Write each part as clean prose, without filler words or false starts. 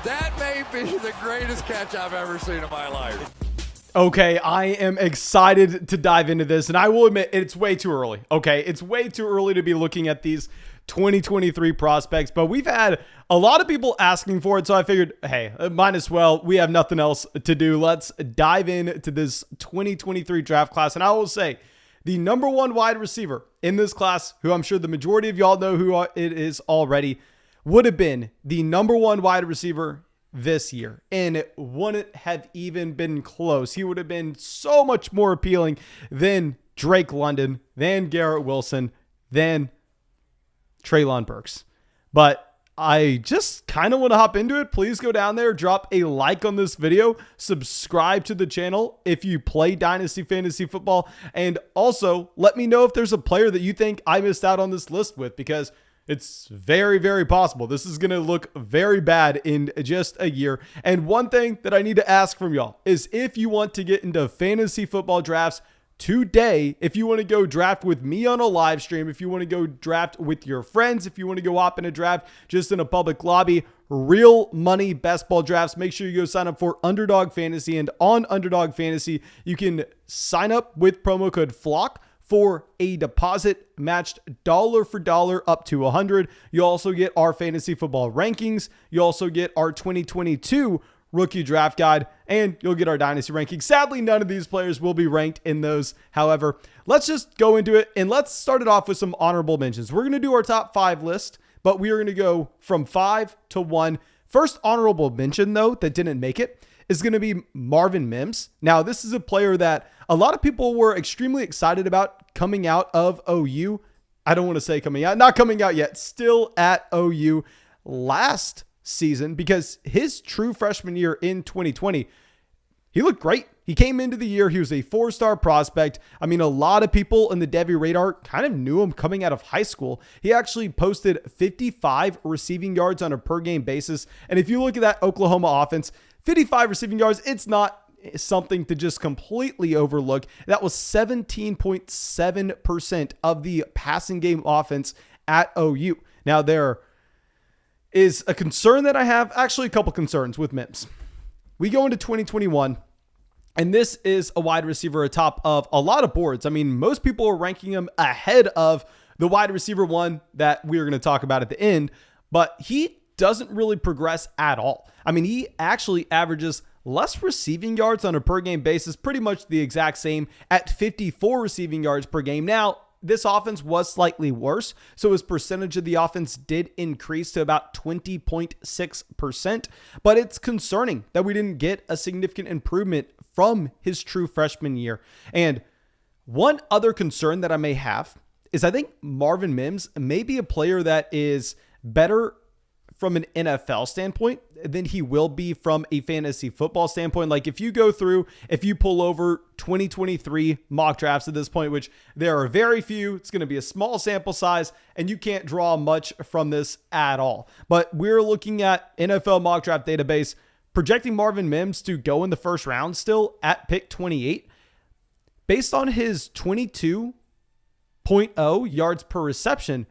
That may be the greatest catch I've ever seen in my life. Okay, I am excited to dive into this, and I will admit it's way too early. Okay, it's way too early to be looking at these 2023 prospects, but we've had a lot of people asking for it, so I figured, hey, might as well. We have nothing else to do. Let's dive into this 2023 draft class, and I will say the number one wide receiver in this class, who I'm sure the majority of y'all know who it is already, would have been the number one wide receiver this year, and it wouldn't have even been close. He would have been so much more appealing than Drake London, than Garrett Wilson, than Treylon Burks. But I just kind of want to hop into it. Please go down there, drop a like on this video, subscribe to the channel if you play Dynasty Fantasy Football, and also let me know if there's a player that you think I missed out on this list with, because it's very, very possible this is going to look very bad in just a year. And one thing that I need to ask from y'all is, if you want to get into fantasy football drafts today, if you want to go draft with me on a live stream, if you want to go draft with your friends, if you want to go hop in a draft just in a public lobby, real money best ball drafts, make sure you go sign up for Underdog Fantasy. And on Underdog Fantasy, you can sign up with promo code FLOCK for a deposit matched dollar for dollar up to 100. You also get our fantasy football rankings. You also get our 2022 rookie draft guide, and you'll get our dynasty rankings. Sadly, none of these players will be ranked in those. However, let's just go into it, and let's start it off with some honorable mentions. We're going to do our top 5 list, but we are going to go from 5 to 1. First honorable mention, though, that didn't make it is going to be Marvin Mims. Now, this is a player that a lot of people were extremely excited about coming out of OU. I don't want to say coming out, not coming out yet, still at OU last season, because his true freshman year in 2020, he looked great. He came into the year, he was a 4-star prospect. I mean, a lot of people in the Devy radar kind of knew him coming out of high school. He actually posted 55 receiving yards on a per game basis. And if you look at that Oklahoma offense, 55 receiving yards, it's not something to just completely overlook. That was 17.7% of the passing game offense at OU. Now, there is a concern that I have, actually a couple concerns with Mims. We go into 2021, and this is a wide receiver atop of a lot of boards. I mean, most people are ranking him ahead of the wide receiver one that we're going to talk about at the end, but he doesn't really progress at all. I mean, he actually averages less receiving yards on a per game basis, pretty much the exact same at 54 receiving yards per game. Now, this offense was slightly worse, so his percentage of the offense did increase to about 20.6%, but it's concerning that we didn't get a significant improvement from his true freshman year. And one other concern that I may have is I think Marvin Mims may be a player that is better from an NFL standpoint than he will be from a fantasy football standpoint. Like, if you go through, if you pull over 2023 mock drafts at this point, which there are very few, it's going to be a small sample size, and you can't draw much from this at all. But we're looking at NFL mock draft database projecting Marvin Mims to go in the first round still at pick 28. Based on his 22.0 yards per reception,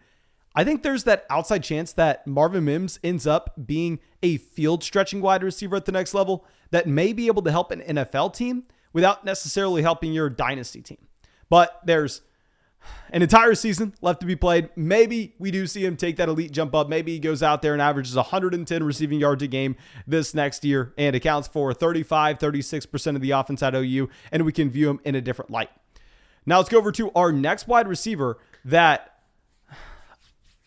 I think there's that outside chance that Marvin Mims ends up being a field stretching wide receiver at the next level that may be able to help an NFL team without necessarily helping your dynasty team. But there's an entire season left to be played. Maybe we do see him take that elite jump up. Maybe he goes out there and averages 110 receiving yards a game this next year and accounts for 36% of the offense at OU, and we can view him in a different light. Now let's go over to our next wide receiver that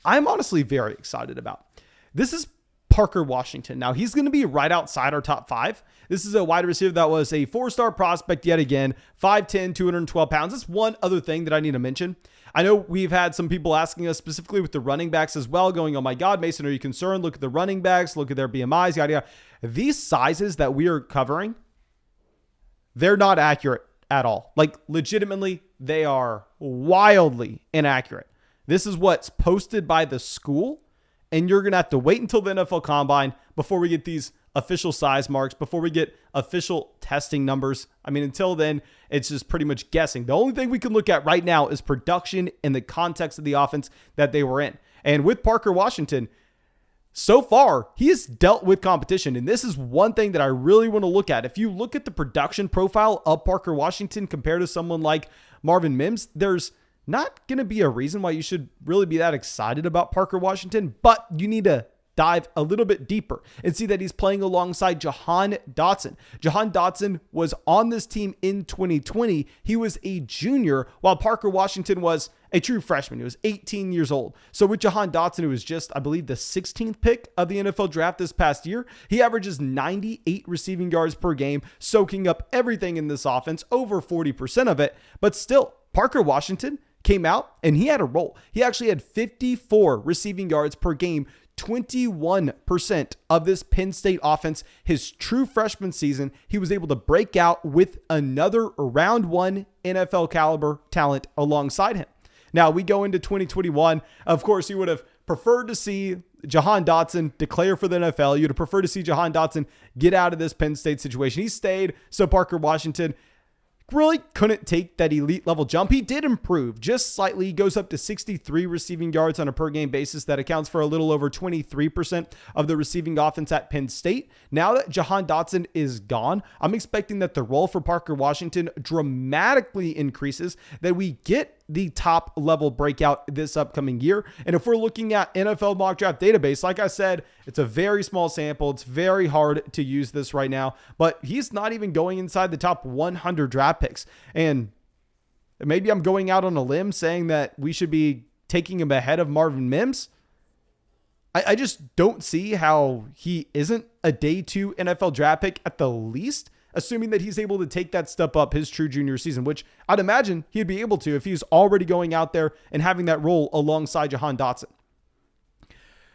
I'm honestly very excited about. This is Parker Washington. Now, he's going to be right outside our top 5. This is a wide receiver that was a 4-star prospect yet again, 5'10", 212 pounds. That's one other thing that I need to mention. I know we've had some people asking us specifically with the running backs as well, going, oh my God, Mason, are you concerned? Look at the running backs, look at their BMIs, yada, yada. These sizes that we are covering, they're not accurate at all. Like, legitimately, they are wildly inaccurate. This is what's posted by the school, and you're going to have to wait until the NFL Combine before we get these official size marks, before we get official testing numbers. I mean, until then, it's just pretty much guessing. The only thing we can look at right now is production in the context of the offense that they were in. And with Parker Washington, so far, he has dealt with competition. And this is one thing that I really want to look at. If you look at the production profile of Parker Washington compared to someone like Marvin Mims, there's not going to be a reason why you should really be that excited about Parker Washington, but you need to dive a little bit deeper and see that he's playing alongside Jahan Dotson. Jahan Dotson was on this team in 2020. He was a junior while Parker Washington was a true freshman. He was 18 years old. So with Jahan Dotson, who was just, I believe, the 16th pick of the NFL draft this past year, he averages 98 receiving yards per game, soaking up everything in this offense, over 40% of it. But still, Parker Washington came out and he had a role. He actually had 54 receiving yards per game, 21% of this Penn State offense. His true freshman season, he was able to break out with another round one NFL caliber talent alongside him. Now we go into 2021. Of course, you would have preferred to see Jahan Dotson declare for the NFL. You'd have preferred to see Jahan Dotson get out of this Penn State situation. He stayed, so Parker Washington really couldn't take that elite level jump. He did improve just slightly. He goes up to 63 receiving yards on a per game basis. That accounts for a little over 23% of the receiving offense at Penn State. Now that Jahan Dotson is gone, I'm expecting that the role for Parker Washington dramatically increases, that we get the top level breakout this upcoming year. And if we're looking at NFL mock draft database, like I said, it's a very small sample. It's very hard to use this right now, but he's not even going inside the top 100 draft picks. And maybe I'm going out on a limb saying that we should be taking him ahead of Marvin Mims. I just don't see how he isn't a day 2 NFL draft pick at the least, assuming that he's able to take that step up his true junior season, which I'd imagine he'd be able to if he's already going out there and having that role alongside Jahan Dotson.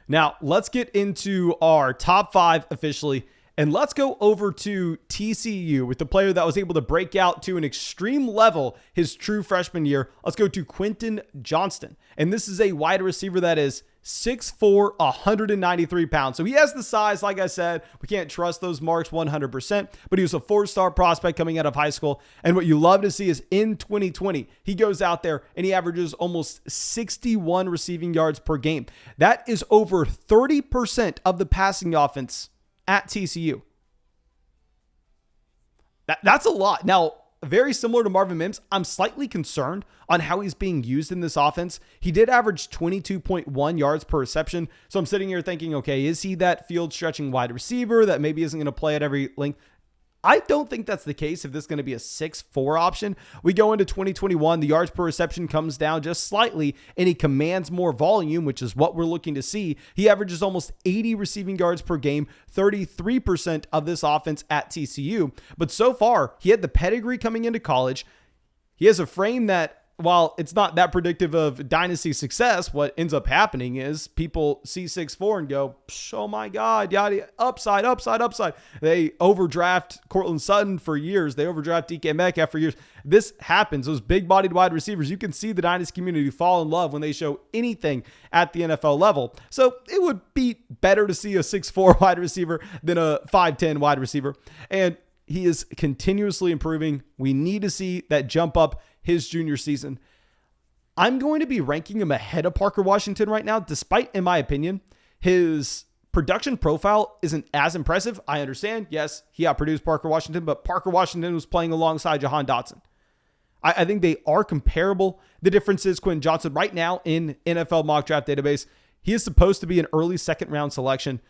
Now, let's get into our top 5 officially, and let's go over to TCU with the player that was able to break out to an extreme level his true freshman year. Let's go to Quinton Johnson, and this is a wide receiver that is 6'4", 193 pounds. So he has the size. Like I said, we can't trust those marks 100%, but he was a 4-star prospect coming out of high school. And what you love to see is in 2020, he goes out there and he averages almost 61 receiving yards per game. That is over 30% of the passing offense at TCU. That's a lot. Now, very similar to Marvin Mims, I'm slightly concerned on how he's being used in this offense. He did average 22.1 yards per reception. So I'm sitting here thinking, okay, is he that field stretching wide receiver that maybe isn't going to play at every length? I don't think that's the case if this is going to be a 6'4" option. We go into 2021, the yards per reception comes down just slightly, and he commands more volume, which is what we're looking to see. He averages almost 80 receiving yards per game, 33% of this offense at TCU. But so far, he had the pedigree coming into college. He has a frame that, while it's not that predictive of dynasty success, what ends up happening is people see 6'4" and go, oh my God, yada, upside. They overdraft Cortland Sutton for years. They overdraft DK Metcalf for years. This happens. Those big-bodied wide receivers, you can see the dynasty community fall in love when they show anything at the NFL level. So it would be better to see a 6'4" wide receiver than a 5'10" wide receiver. And he is continuously improving. We need to see that jump up his junior season. I'm going to be ranking him ahead of Parker Washington right now, despite, in my opinion, his production profile isn't as impressive. I understand, yes, he outproduced Parker Washington, but Parker Washington was playing alongside Jahan Dotson. I think they are comparable. The difference is Quinton Johnson right now in NFL mock draft database, he is supposed to be an early second round selection.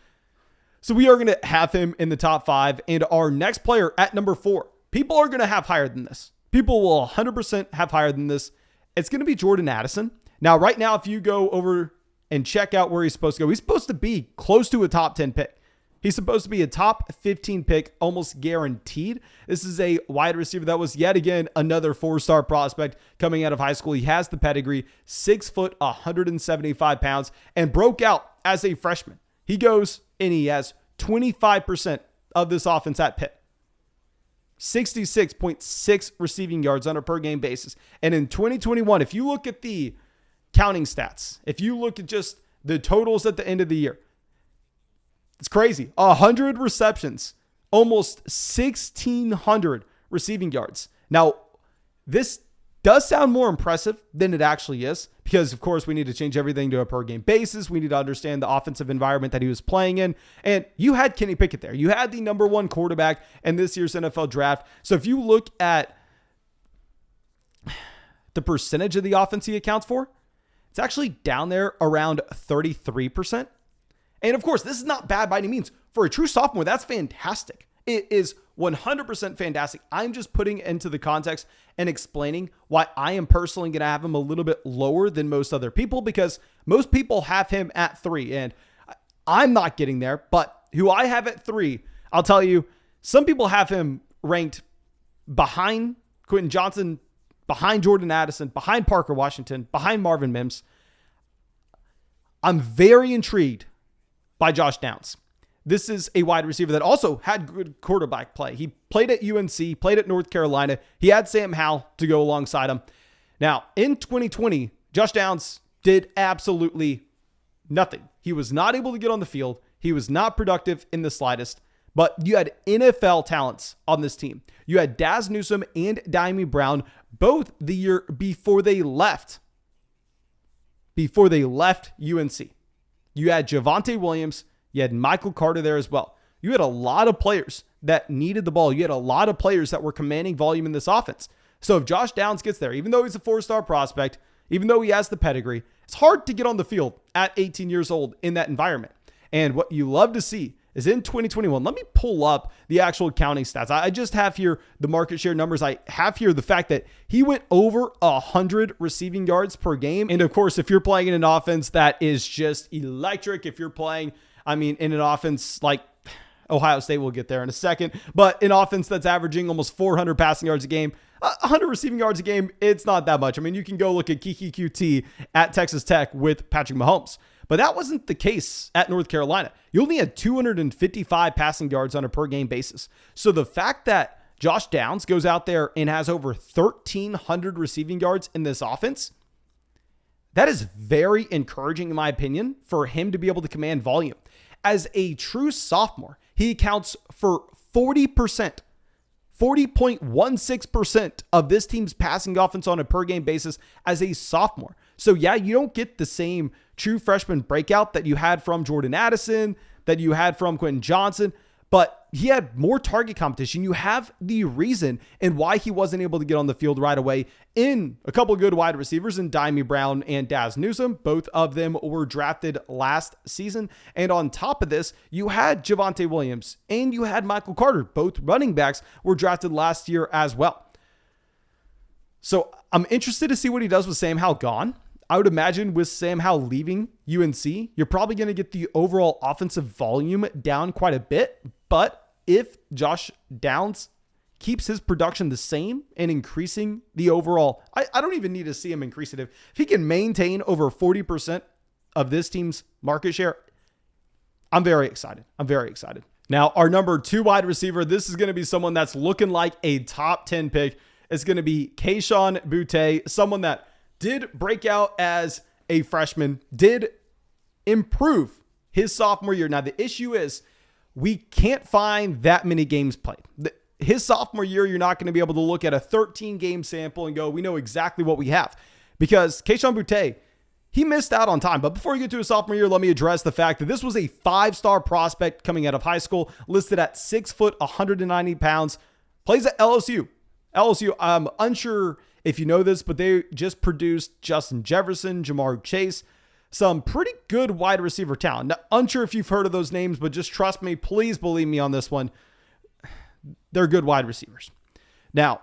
So we are going to have him in the top 5, and our next player at number 4, people are going to have higher than this. People will 100% have higher than this. It's going to be Jordan Addison. Now, right now, if you go over and check out where he's supposed to go, he's supposed to be close to a top 10 pick. He's supposed to be a top 15 pick, almost guaranteed. This is a wide receiver that was yet again another 4-star prospect coming out of high school. He has the pedigree, 6 foot, 175 pounds, and broke out as a freshman. He goes and he has 25% of this offense at Pitt. 66.6 receiving yards on a per game basis. And in 2021, if you look at the counting stats, if you look at just the totals at the end of the year, it's crazy. 100 receptions, almost 1,600 receiving yards. Now, this does sound more impressive than it actually is, because of course we need to change everything to a per game basis. We need to understand the offensive environment that he was playing in. And you had Kenny Pickett there. You had the number one quarterback in this year's NFL draft. So if you look at the percentage of the offense he accounts for, it's actually down there around 33%. And of course, this is not bad by any means. For a true sophomore, that's fantastic. It is 100% fantastic. I'm just putting it into the context and explaining why I am personally going to have him a little bit lower than most other people, because most people have him at 3, and I'm not getting there. But who I have at 3, I'll tell you, some people have him ranked behind Quinton Johnson, behind Jordan Addison, behind Parker Washington, behind Marvin Mims. I'm very intrigued by Josh Downs. This is a wide receiver that also had good quarterback play. He played at UNC, played at North Carolina. He had Sam Howell to go alongside him. Now, in 2020, Josh Downs did absolutely nothing. He was not able to get on the field. He was not productive in the slightest. But you had NFL talents on this team. You had Daz Newsome and Diami Brown both the year before they left. Before they left UNC. You had Javonte Williams. You had Michael Carter there as well. You had a lot of players that needed the ball. You had a lot of players that were commanding volume in this offense. So if Josh Downs gets there, even though he's a 4-star prospect, even though he has the pedigree, it's hard to get on the field at 18 years old in that environment. And what you love to see is in 2021, let me pull up the actual counting stats. I just have here the market share numbers. I have here the fact that he went over 100 receiving yards per game. And of course, if you're playing in an offense that is just electric, if you're playing, in an offense like Ohio State, we'll get there in a second, but an offense that's averaging almost 400 passing yards a game, 100 receiving yards a game, it's not that much. You can go look at Kiki QT at Texas Tech with Patrick Mahomes. But that wasn't the case at North Carolina. You only had 255 passing yards on a per game basis. So the fact that Josh Downs goes out there and has over 1,300 receiving yards in this offense, that is very encouraging in my opinion for him to be able to command volume. As a true sophomore, he accounts for 40.16% of this team's passing offense on a per game basis as a sophomore. So yeah, you don't get the same true freshman breakout that you had from Jordan Addison, that you had from Quinton Johnson, but he had more target competition. You have the reason and why he wasn't able to get on the field right away in a couple of good wide receivers in Diami Brown and Daz Newsome. Both of them were drafted last season. And on top of this, you had Javonte Williams and you had Michael Carter. Both running backs were drafted last year as well. So I'm interested to see what he does with Sam Howell gone. I would imagine with Sam Howell leaving UNC, you're probably going to get the overall offensive volume down quite a bit. But if Josh Downs keeps his production the same and increasing the overall, I don't even need to see him increase it. If he can maintain over 40% of this team's market share, I'm very excited. Now, our number 2 wide receiver, this is going to be someone that's looking like a top 10 pick. It's going to be Keyshawn Baptiste, someone that did break out as a freshman, did improve his sophomore year. Now, the issue is we can't find that many games played. His sophomore year, you're not going to be able to look at a 13-game sample and go, we know exactly what we have. Because Keyshawn Baptiste, he missed out on time. But before we get to his sophomore year, let me address the fact that this was a 5-star prospect coming out of high school, listed at 6 foot, 190 pounds, plays at LSU. I'm unsure if you know this, but they just produced Justin Jefferson, Jamar Chase, some pretty good wide receiver talent. Now, unsure if you've heard of those names, but just trust me, please believe me on this one. They're good wide receivers. Now,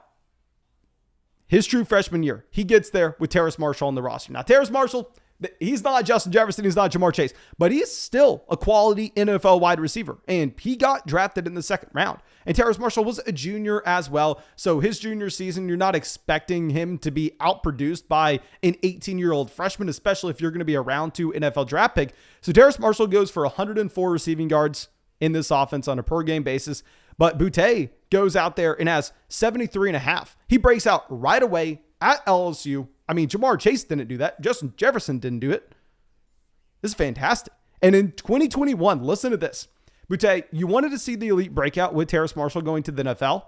his true freshman year, he gets there with Terrace Marshall on the roster. Now, Terrace Marshall, he's not Justin Jefferson, he's not Jamar Chase, but he's still a quality NFL wide receiver, and he got drafted in the 2nd round. And Terrace Marshall was a junior as well, so his junior season, you're not expecting him to be outproduced by an 18-year-old freshman, especially if you're going to be a round 2 NFL draft pick. So Terrace Marshall goes for 104 receiving yards in this offense on a per-game basis, but Baptiste goes out there and has 73.5. He breaks out right away at LSU. Jamar Chase didn't do that. Justin Jefferson didn't do it. This is fantastic. And in 2021, listen to this. Baptiste, you wanted to see the elite breakout with Terrace Marshall going to the NFL.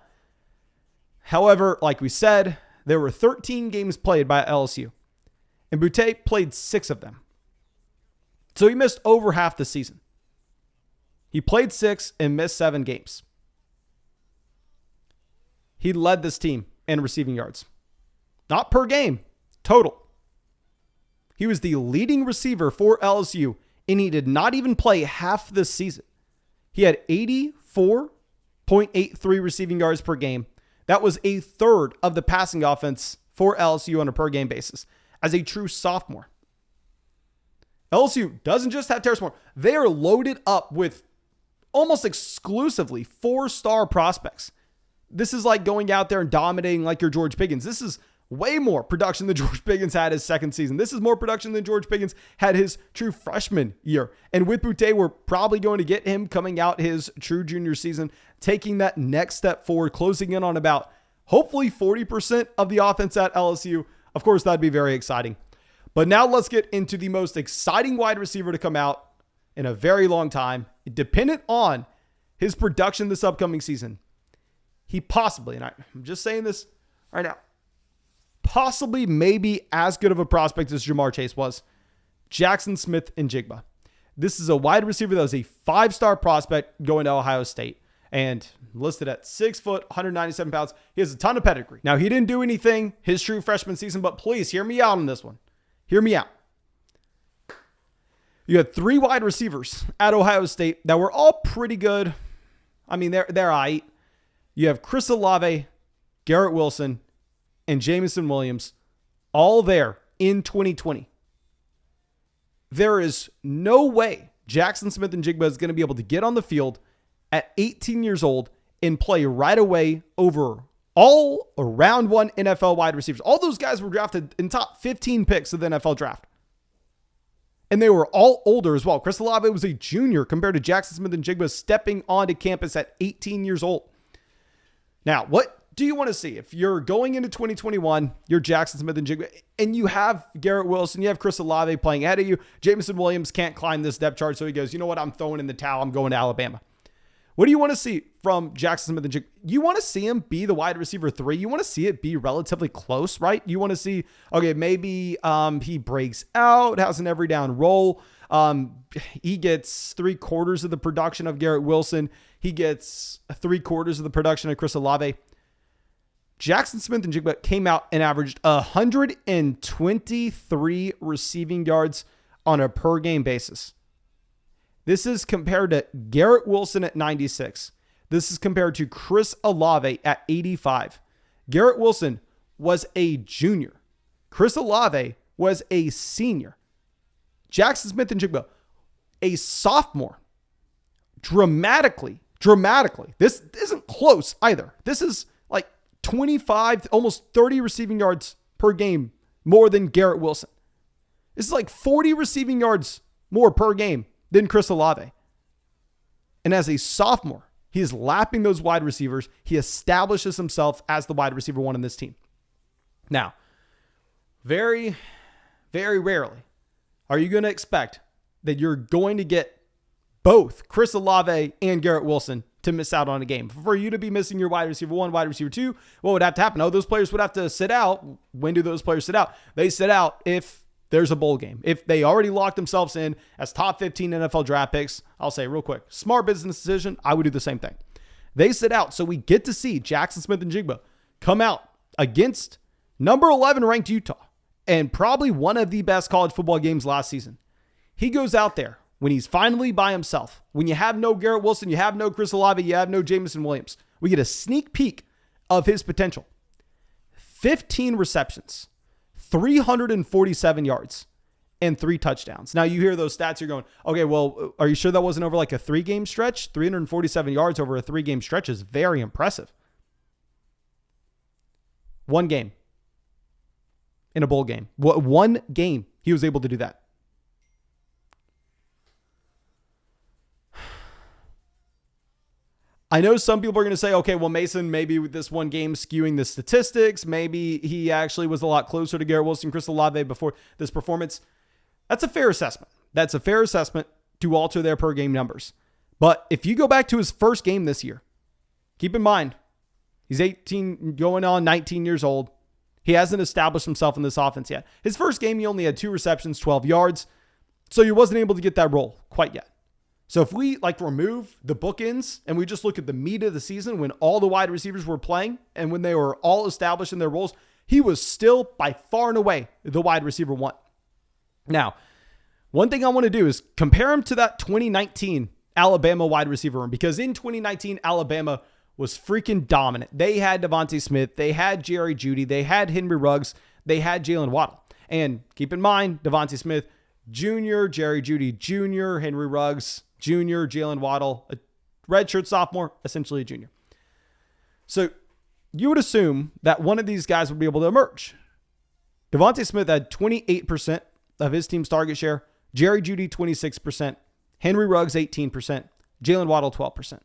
However, like we said, there were 13 games played by LSU, and Boutte played 6 of them. So he missed over half the season. He played 6 and missed 7 games. He led this team in receiving yards. Not per game, total. He was the leading receiver for LSU, and he did not even play half the season. He had 84.83 receiving yards per game. That was a third of the passing offense for LSU on a per game basis as a true sophomore. LSU doesn't just have Terrace Moore. They are loaded up with almost exclusively 4-star prospects. This is like going out there and dominating like your George Pickens. This is way more production than George Pickens had his second season. This is more production than George Pickens had his true freshman year. And with Boutte, we're probably going to get him coming out his true junior season, taking that next step forward, closing in on about hopefully 40% of the offense at LSU. Of course, that'd be very exciting. But now let's get into the most exciting wide receiver to come out in a very long time, dependent on his production this upcoming season. He possibly, and I'm just saying this right now, possibly maybe as good of a prospect as Jamar Chase was, Jackson Smith-Njigba. This is a wide receiver that was a 5-star prospect going to Ohio State and listed at 6 foot, 197 pounds. He has a ton of pedigree. Now, he didn't do anything his true freshman season, but please hear me out on this one. Hear me out. You had 3 wide receivers at Ohio State that were all pretty good. I mean, they're all right. You have Chris Olave, Garrett Wilson, and Jameson Williams all there in 2020. There is no way Jackson Smith-Njigba is going to be able to get on the field at 18 years old and play right away over all round 1 NFL wide receivers. All those guys were drafted in top 15 picks of the NFL draft. And they were all older as well. Chris Olave was a junior compared to Jackson Smith-Njigba stepping onto campus at 18 years old. Now, what do you want to see? If you're going into 2021, you're Jackson Smith-Njigba, and you have Garrett Wilson, you have Chris Olave playing ahead of you. Jameson Williams can't climb this depth chart, so he goes, you know what? I'm throwing in the towel. I'm going to Alabama. What do you want to see from Jackson Smith-Njigba? You want to see him be the wide receiver 3. You want to see it be relatively close, right? You want to see, okay, maybe he breaks out, has an every down role. He gets 3/4 of the production of Garrett Wilson. He gets 3/4 of the production of Chris Olave. Jackson Smith-Njigba came out and averaged 123 receiving yards on a per game basis. This is compared to Garrett Wilson at 96. This is compared to Chris Olave at 85. Garrett Wilson was a junior. Chris Olave was a senior. Jackson Smith-Njigba, a sophomore. Dramatically. This isn't close either. This is like 25, almost 30 receiving yards per game more than Garrett Wilson. This is like 40 receiving yards more per game than Chris Olave. And as a sophomore, he is lapping those wide receivers. He establishes himself as the wide receiver 1 in this team. Now, very, very rarely are you going to expect that you're going to get both Chris Olave and Garrett Wilson to miss out on a game. For you to be missing your wide receiver 1, wide receiver 2, what would have to happen? Oh, those players would have to sit out. When do those players sit out? They sit out if there's a bowl game. If they already locked themselves in as top 15 NFL draft picks, I'll say real quick, smart business decision, I would do the same thing. They sit out, so we get to see Jackson Smith-Njigba come out against number 11 ranked Utah and probably one of the best college football games last season. He goes out there when he's finally by himself. When you have no Garrett Wilson, you have no Chris Olave, you have no Jameson Williams. We get a sneak peek of his potential. 15 receptions. 347 yards and 3 touchdowns. Now you hear those stats, you're going, okay, well, are you sure that wasn't over like a 3-game stretch? 347 yards over a 3-game stretch is very impressive. 1 game in a bowl game. 1 game he was able to do that. I know some people are going to say, okay, well, Mason, maybe with this 1 game skewing the statistics, maybe he actually was a lot closer to Garrett Wilson, Chris Olave before this performance. That's a fair assessment. That's a fair assessment to alter their per game numbers. But if you go back to his first game this year, keep in mind, he's 18 going on 19 years old. He hasn't established himself in this offense yet. His first game, he only had 2 receptions, 12 yards. So he wasn't able to get that role quite yet. So if we remove the bookends and we just look at the meat of the season when all the wide receivers were playing and when they were all established in their roles, he was still by far and away the wide receiver 1. Now, one thing I want to do is compare him to that 2019 Alabama wide receiver room, because in 2019, Alabama was freaking dominant. They had Devontae Smith, they had Jerry Jeudy, they had Henry Ruggs, they had Jalen Waddle. And keep in mind, Devontae Smith Jr., Jerry Jeudy Jr., Henry Ruggs Jr., Jalen Waddle, a redshirt sophomore, essentially a junior. So you would assume that one of these guys would be able to emerge. Devontae Smith had 28% of his team's target share, Jerry Jeudy 26%, Henry Ruggs 18%, Jalen Waddle 12%.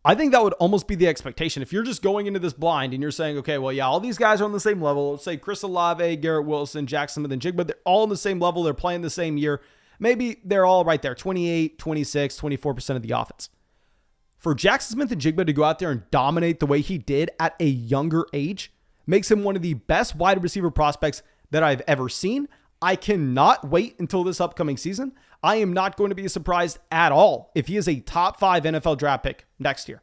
I think that would almost be the expectation. If you're just going into this blind and you're saying, okay, well, yeah, all these guys are on the same level. Let's say Chris Olave, Garrett Wilson, Jackson Smith, and Jigba, they're all on the same level. They're playing the same year. Maybe they're all right there, 28, 26, 24% of the offense. For Jackson Smith and Jigba to go out there and dominate the way he did at a younger age makes him one of the best wide receiver prospects that I've ever seen. I cannot wait until this upcoming season. I am not going to be surprised at all if he is a top 5 NFL draft pick next year.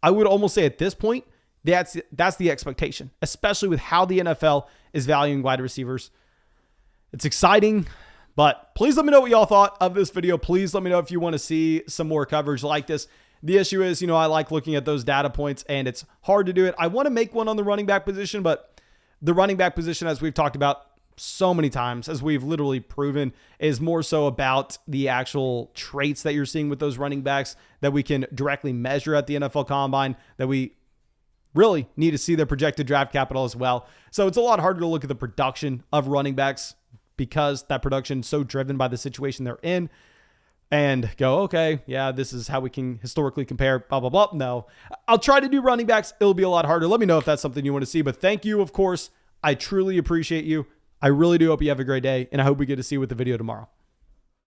I would almost say at this point, that's the expectation, especially with how the NFL is valuing wide receivers. It's exciting, but please let me know what y'all thought of this video. Please let me know if you want to see some more coverage like this. The issue is, I like looking at those data points, and it's hard to do it. I want to make one on the running back position, but the running back position, as we've talked about so many times, as we've literally proven, is more so about the actual traits that you're seeing with those running backs that we can directly measure at the NFL Combine, that we really need to see their projected draft capital as well. So it's a lot harder to look at the production of running backs because that production is so driven by the situation they're in and go, okay, yeah, this is how we can historically compare, blah, blah, blah. No, I'll try to do running backs. It'll be a lot harder. Let me know if that's something you want to see, but thank you. Of course, I truly appreciate you. I really do hope you have a great day, and I hope we get to see you with the video tomorrow.